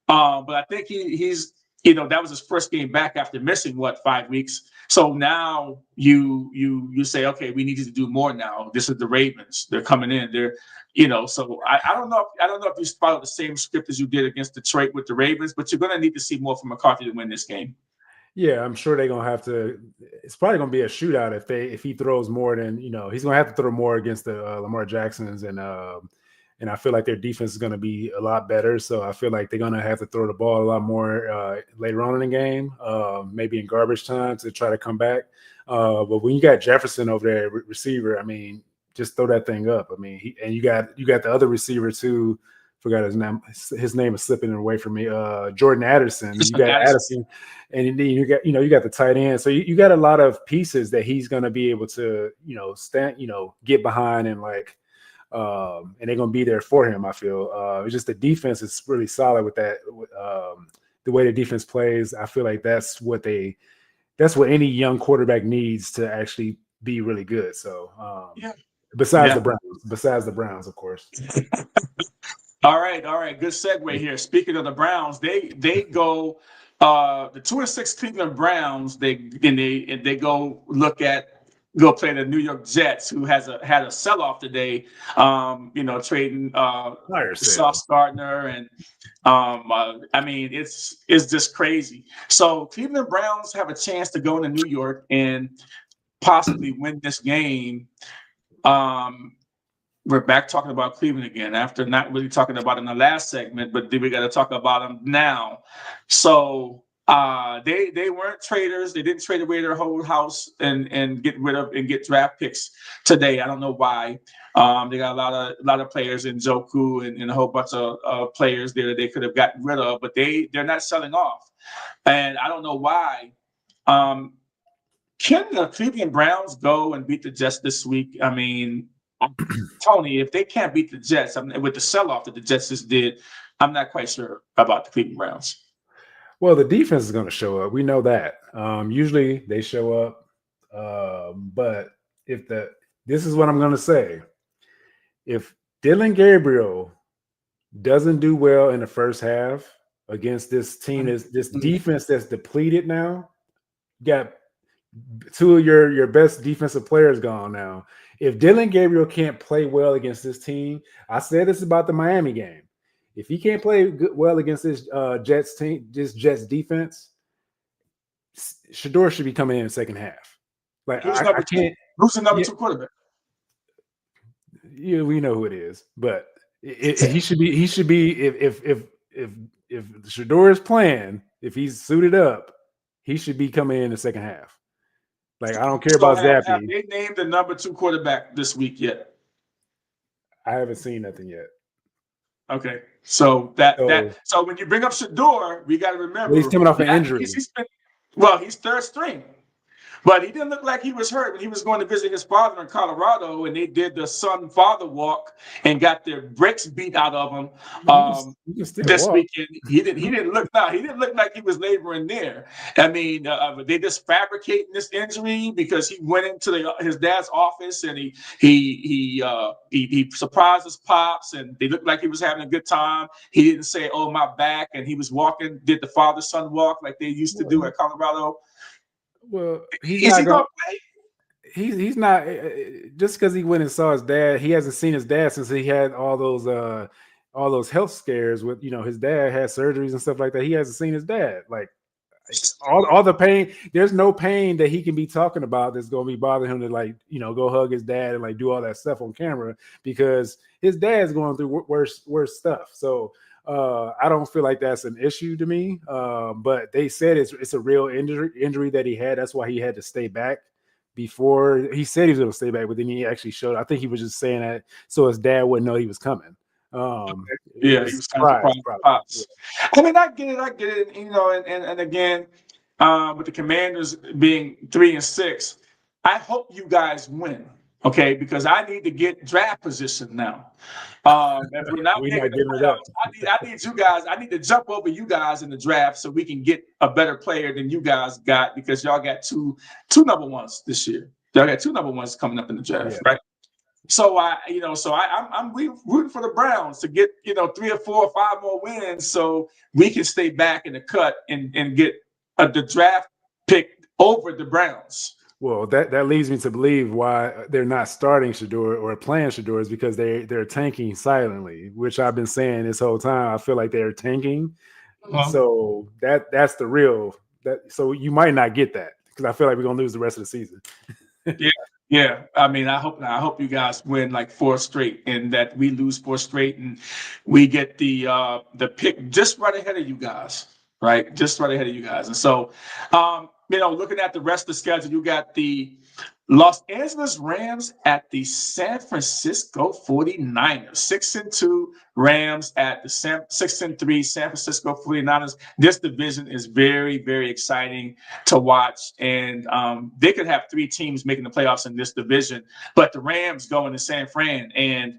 Speaker 2: But I think he's that was his first game back after missing 5 weeks. So now you say, okay, we need you to do more now. This is the Ravens. They're coming in. They're so I don't know if you followed the same script as you did against Detroit with the Ravens, but you're going to need to see more from McCarthy to win this game.
Speaker 3: Yeah, I'm sure they're gonna have to. It's probably gonna be a shootout if he throws more than he's gonna have to throw more against the Lamar Jacksons, and I feel like their defense is gonna be a lot better. So I feel like they're gonna have to throw the ball a lot more later on in the game, maybe in garbage time to try to come back. But when you got Jefferson over there, receiver, I mean, just throw that thing up. I mean, you got the other receiver too. Forgot his name. His name is slipping away from me. Jordan Addison. You got Addison, and then you got the tight end. So you got a lot of pieces that he's going to be able to stand, get behind, and and they're going to be there for him. I feel it's just the defense is really solid with that. The way the defense plays, I feel like that's what any young quarterback needs to actually be really good. So besides the Browns, of course.
Speaker 2: All right. Good segue here. Speaking of the Browns, they go the 2-6 Cleveland Browns. They go play the New York Jets, who had a sell-off today. Trading Sauce Gardner, and I mean it's just crazy. So Cleveland Browns have a chance to go into New York and possibly win this game. We're back talking about Cleveland again after not really talking about it in the last segment, but we got to talk about them now. So they weren't traders. They didn't trade away their whole house and get rid of and get draft picks today. I don't know why. They got a lot of players in Njoku and a whole bunch of players there that they could have gotten rid of, but they're not selling off, and I don't know why. Can the Cleveland Browns go and beat the Jets this week? I mean, Tony, if they can't beat the Jets, with the sell-off that the Jets just did, I'm not quite sure about the Cleveland Browns.
Speaker 3: Well, the defense is going to show up. We know that. Usually they show up, but if the this is what I'm going to say. If Dylan Gabriel doesn't do well in the first half against this team, this defense that's depleted now, you got two of your best defensive players gone now. If Dylan Gabriel can't play well against this team, I said this about the Miami game. If he can't play well against this Jets team, this Jets defense, Shedeur should be coming in the second half. Like I can't.
Speaker 2: Who's the number two quarterback?
Speaker 3: Yeah, we know who it is, but he should be. He should be if Shedeur is playing, if he's suited up, he should be coming in the second half. Like, I don't care about Zappy.
Speaker 2: Have they named the number two quarterback this week yet?
Speaker 3: I haven't seen nothing yet.
Speaker 2: Okay, so so when you bring up Shedeur, we got to remember
Speaker 3: he's coming off an injury.
Speaker 2: He's third string. But he didn't look like he was hurt when he was going to visit his father in Colorado, and they did the son-father walk and got their brakes beat out of him this weekend. He didn't look like he was laboring there. I mean, they just fabricating this injury because he went into his dad's office and he surprised his pops, and they looked like he was having a good time. He didn't say, "Oh, my back," and he was walking. Did the father-son walk like they used to do at Colorado?
Speaker 3: Well, he's not just because he went and saw his dad. He hasn't seen his dad since he had all those health scares with, his dad had surgeries and stuff like that. He hasn't seen his dad. Like all the pain. There's no pain that he can be talking about that's going to be bothering him to go hug his dad and do all that stuff on camera because his dad's going through worse stuff. So I don't feel like that's an issue to me, but they said it's a real injury that he had. That's why he had to stay back. Before he said he was going to stay back, but then he actually showed. I think he was just saying that so his dad wouldn't know he was coming.
Speaker 2: He was surprised. Yeah. I mean, I get it. And again, with the Commanders being 3-6, I hope you guys win. Okay, because I need to get draft position now. If we're not giving it up, I need you guys. I need to jump over you guys in the draft so we can get a better player than you guys got because y'all got two number ones this year. Y'all got two number ones coming up in the draft, right? So I'm rooting for the Browns to get 3 or 4 or 5 more wins so we can stay back in the cut and get the draft pick over the Browns.
Speaker 3: Well, that leads me to believe why they're not starting Shedeur or playing Shedeur is because they're tanking silently, which I've been saying this whole time. I feel like they're tanking. So that's the real so you might not get that because I feel like we're gonna lose the rest of the season.
Speaker 2: Yeah. I mean, I hope you guys win like 4 straight and that we lose 4 straight and we get the pick just right ahead of you guys. Right, just right ahead of you guys. And so looking at the rest of the schedule, you got the Los Angeles Rams at the San Francisco 49ers, 6-2 Rams at the 6-3 San Francisco 49ers. This division is very, very exciting to watch. And they could have 3 teams making the playoffs in this division, but the Rams going to San Fran. And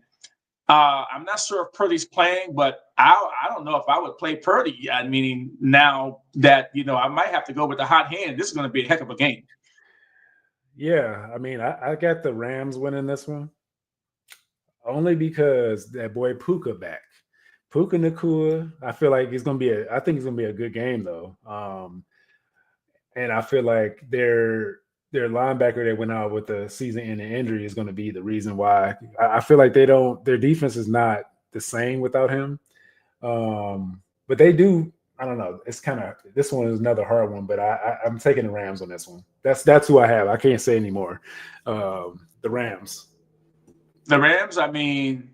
Speaker 2: I'm not sure if Purdy's playing, but I don't know if I would play Purdy. I mean, now that, I might have to go with the hot hand. This is going to be a heck of a game.
Speaker 3: Yeah, I mean, I got the Rams winning this one only because that boy Puka back. Puka Nacua, I feel like I think it's going to be a good game, though. And I feel like their linebacker that went out with the season-ending injury is going to be the reason why. I feel like their defense is not the same without him. But they do. I don't know. It's kind of this one is another hard one, but I'm taking the Rams on this one. That's who I have. I can't say anymore. The Rams.
Speaker 2: The Rams. I mean,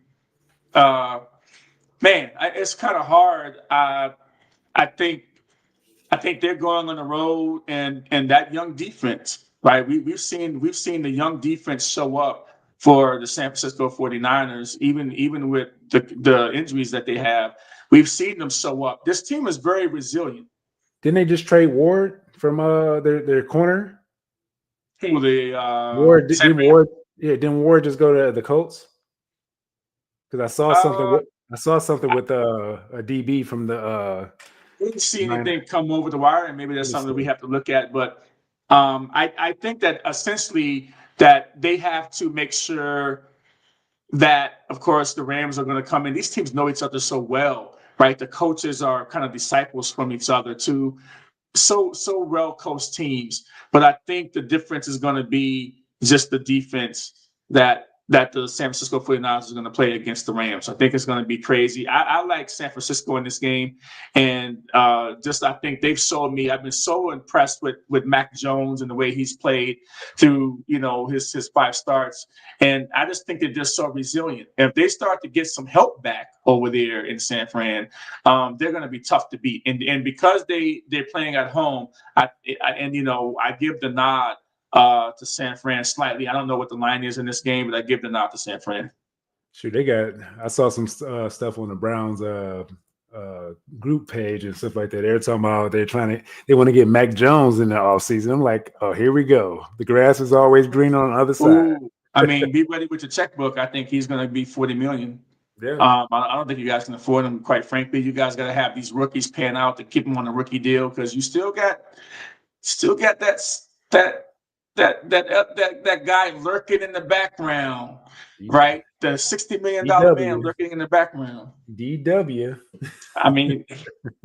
Speaker 2: it's kind of hard. I think they're going on the road and that young defense. Right, we've seen the young defense show up for the San Francisco 49ers, even with the injuries that they have. We've seen them show up. This team is very resilient.
Speaker 3: Didn't they just trade Ward from their corner?
Speaker 2: Ward?
Speaker 3: Didn't Ward just go to the Colts? Because I saw something with a DB from the
Speaker 2: didn't see
Speaker 3: Nine.
Speaker 2: anything come over the wire, and maybe that's something that we have to look at. But I think that essentially that they have to make sure that, of course, the Rams are going to come in. These teams know each other so well, right? The coaches are kind of disciples from each other too. So well coached teams. But I think the difference is going to be just the defense that the San Francisco 49ers are going to play against the Rams. I think it's going to be crazy. I like San Francisco in this game. And just I think they've showed me, I've been so impressed with Mac Jones and the way he's played through, his 5 starts. And I just think they're just so resilient. And if they start to get some help back over there in San Fran, they're going to be tough to beat. And because they're playing at home, I give the nod to San Fran slightly. I don't know what the line is in this game, but I give the nod to San Fran.
Speaker 3: Sure, I saw some stuff on the Browns group page and stuff like that. They're talking about they want to get Mac Jones in the offseason. I'm like, oh, here we go. The grass is always green on the other side.
Speaker 2: Ooh, I mean, be ready with your checkbook. I think he's going to be $40 million.
Speaker 3: Yeah.
Speaker 2: I don't think you guys can afford him. Quite frankly, you guys got to have these rookies pan out to keep him on a rookie deal because you still got that guy lurking in the background, right? The $60 million man lurking in the background.
Speaker 3: DW.
Speaker 2: I mean,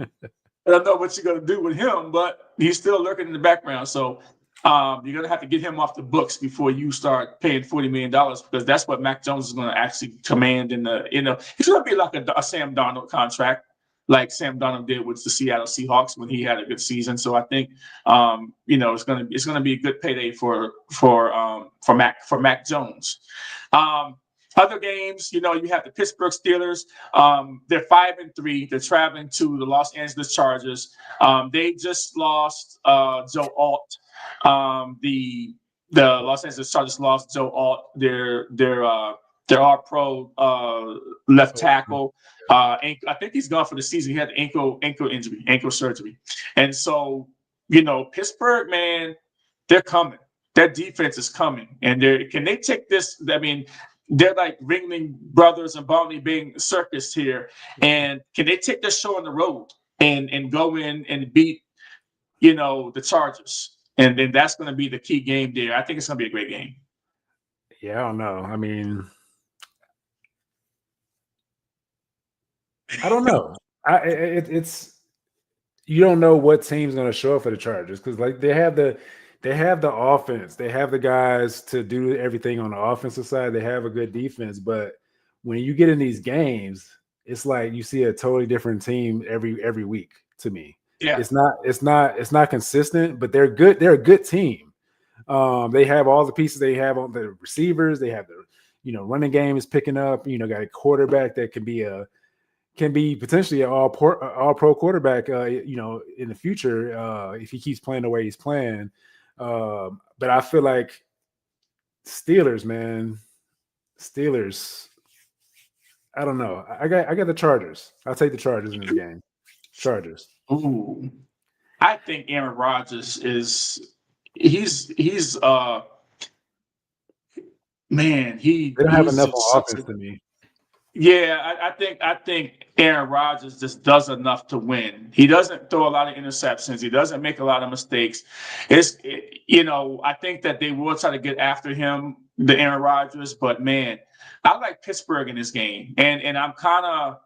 Speaker 2: I don't know what you're going to do with him, but he's still lurking in the background. So you're going to have to get him off the books before you start paying $40 million because that's what Mac Jones is going to actually command in the, it's going to be like a Sam Darnold contract, like Sam Darnold did with the Seattle Seahawks when he had a good season. So I think it's gonna be a good payday for Mac Jones. Other games, you have the Pittsburgh Steelers. They're 5-3. They're traveling to the Los Angeles Chargers. They just lost Joe Alt. The Los Angeles Chargers lost Joe Alt. Their All-Pro left tackle. I think he's gone for the season. He had ankle injury, ankle surgery. And so, Pittsburgh, man, they're coming. Their defense is coming. And can they take this? I mean, they're like Ringling Brothers and Barney being circus here. And can they take this show on the road and go in and beat, the Chargers? And then that's going to be the key game there. I think it's going to be a great game.
Speaker 3: Yeah, I don't know. I mean, I don't know. It's you don't know what team's going to show up for the Chargers because like they have the offense, they have the guys to do everything on the offensive side. They have a good defense, but when you get in these games, it's like you see a totally different team every week. To me,
Speaker 2: yeah,
Speaker 3: it's not consistent, but they're good. They're a good team. They have all the pieces. They have on the receivers. They have the running game is picking up. Got a quarterback that can be potentially an all pro quarterback, in the future, if he keeps playing the way he's playing. But I feel like Steelers, I don't know. I got the Chargers. I'll take the Chargers in this game. Chargers.
Speaker 2: Ooh. I think Aaron Rodgers he's man,
Speaker 3: they don't have enough on offense to me.
Speaker 2: Yeah, I think Aaron Rodgers just does enough to win. He doesn't throw a lot of interceptions. He doesn't make a lot of mistakes. I think that they will try to get after him, the Aaron Rodgers, but man, I like Pittsburgh in this game. And I'm kind of,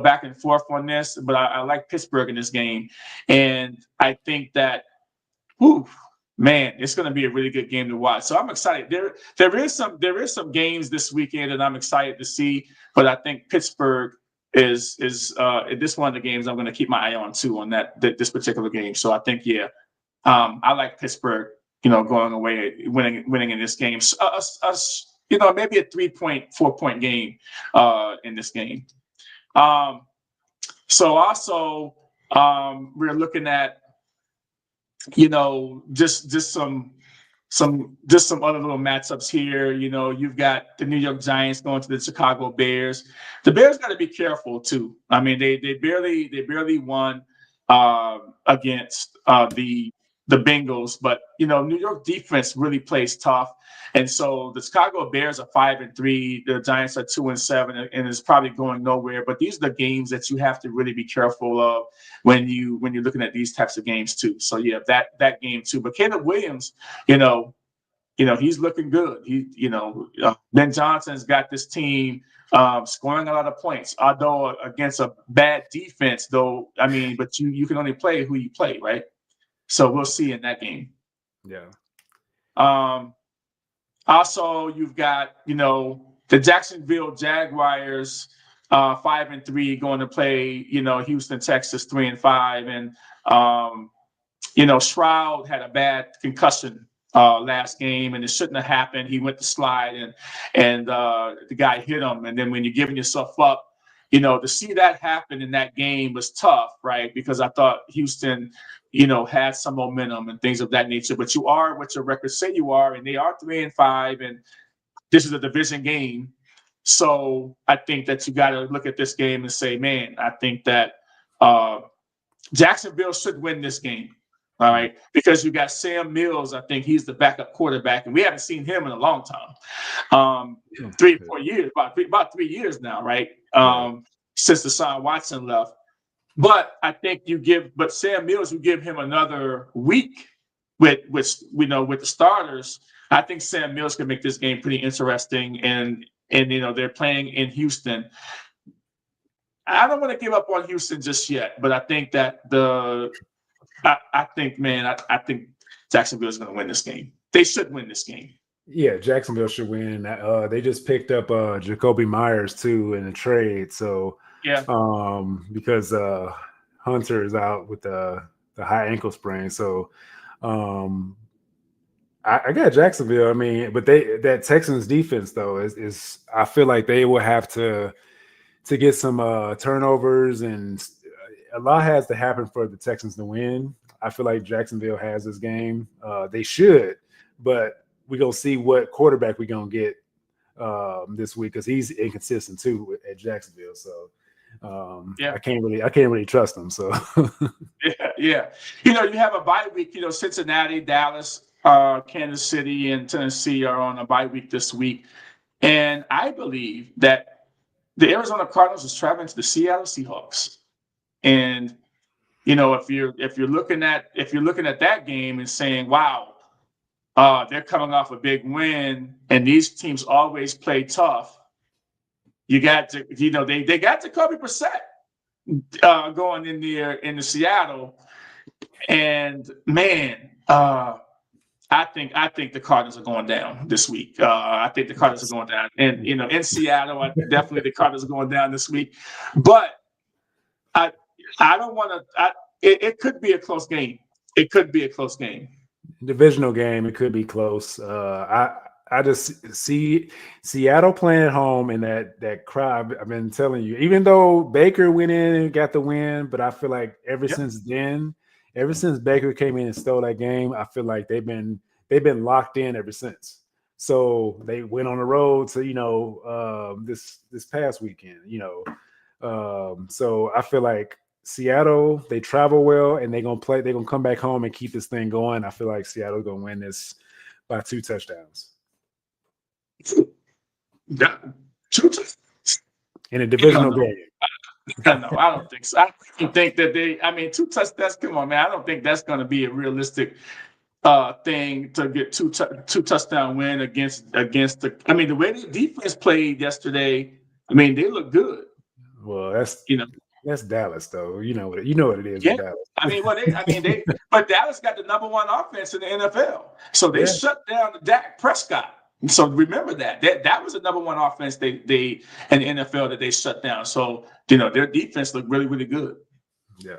Speaker 2: back and forth on this, but I like Pittsburgh in this game. And I think that, man, it's going to be a really good game to watch. So I'm excited. There is some games this weekend that I'm excited to see, but I think Pittsburgh is this one of the games I'm going to keep my eye on too on this particular game. So I think I like Pittsburgh, going away winning in this game. Maybe a 3-4 point game in this game. So also we're looking at just some other little matchups here. You've got the New York Giants going to the Chicago Bears. The Bears got to be careful too. I mean, they barely won against the the Bengals, but New York defense really plays tough. And so the Chicago Bears are 5-3, the Giants are 2-7, and it's probably going nowhere. But these are the games that you have to really be careful of when you're looking at these types of games too. So yeah, that game too. But Caleb Williams, he's looking good. Ben Johnson's got this team scoring a lot of points, although against a bad defense, though. I mean, but you can only play who you play, right? So we'll see in that game.
Speaker 3: Yeah.
Speaker 2: Also, you've got, the Jacksonville Jaguars 5-3 going to play, Houston, Texas 3-5. And, Stroud had a bad concussion last game, and it shouldn't have happened. He went to slide and the guy hit him. And then when you're giving yourself up, to see that happen in that game was tough, right? Because I thought Houston, had some momentum and things of that nature. But you are what your records say you are, and they are 3-5, and this is a division game. So I think that you got to look at this game and say, man, I think that Jacksonville should win this game. All right, because you got Sam Mills. I think he's the backup quarterback, and we haven't seen him in a long time. 3 or 4 years, about 3 years now, right? Since Deshaun Watson left. But I think Sam Mills, you give him another week with the starters. I think Sam Mills can make this game pretty interesting, and they're playing in Houston. I don't want to give up on Houston just yet, but I think that I think Jacksonville is going to win this game. They should win this game.
Speaker 3: Yeah, Jacksonville should win. They just picked up Jacoby Myers too in a trade. So
Speaker 2: yeah,
Speaker 3: because Hunter is out with the high ankle sprain. So I got Jacksonville. I mean, but that Texans defense though is I feel like they will have to get some turnovers, and a lot has to happen for the Texans to win. I feel like Jacksonville has this game. They should, but we're going to see what quarterback we're going to get this week, because he's inconsistent too at Jacksonville. So I can't really trust him. So
Speaker 2: yeah. You have a bye week. Cincinnati, Dallas, Kansas City, and Tennessee are on a bye week this week, and I believe that the Arizona Cardinals is traveling to the Seattle Seahawks. And if you're looking at that game and saying, wow, they're coming off a big win, and these teams always play tough. You got to, they got Jacoby Brissett going in there in Seattle, and man, I think the Cardinals are going down this week. I think the Cardinals are going down, and in Seattle, definitely the Cardinals are going down this week. But I don't want to. It could be a close game. It could be a close game.
Speaker 3: Divisional game. It could be close. I just see Seattle playing at home, and that crowd. I've been telling you, even though Baker went in and got the win, but I feel like ever since Baker came in and stole that game, I feel like they've been locked in ever since. So they went on the road to this past weekend. So I feel like Seattle, they travel well, and they're gonna come back home and keep this thing going. I feel like Seattle's gonna win this by 2 touchdowns.
Speaker 2: Yeah, 2 touchdowns
Speaker 3: In a divisional game.
Speaker 2: No, I don't think so. I don't think that 2 touchdowns. Come on, man. I don't think that's going to be a realistic thing to get two touchdown win against the. I mean, the way the defense played yesterday. I mean, they look good.
Speaker 3: Well, that's Dallas, though. You know what it is.
Speaker 2: Yeah.
Speaker 3: With
Speaker 2: Dallas. But Dallas got the number 1 offense in the NFL, so they shut down Dak Prescott. So remember that was the number 1 offense they in the NFL that they shut down. So their defense looked really, really good. Yeah.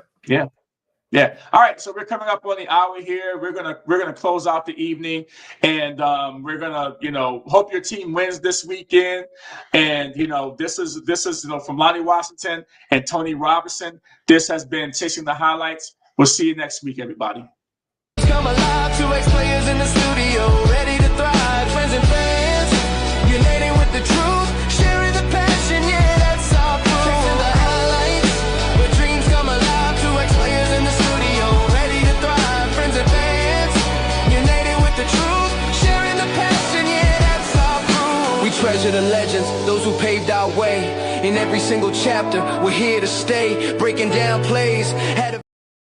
Speaker 2: All right, so we're coming up on the hour here. We're gonna close out the evening, and we're gonna hope your team wins this weekend. And this is from Lonnie Washington and Tony Robinson. This has been Chasing the Highlights. We'll see you next week, everybody.
Speaker 1: Come alive, 2 ex-players in the studio, ready to thrive, friends and fans, uniting with the truth, sharing the passion, yeah, that's our proof. Chasing the highlights, where dreams come alive, 2 ex-players in the studio, ready to thrive, friends and fans. treasure the legends, those who paved our way. In every single chapter, we're here to stay, breaking down plays. Had a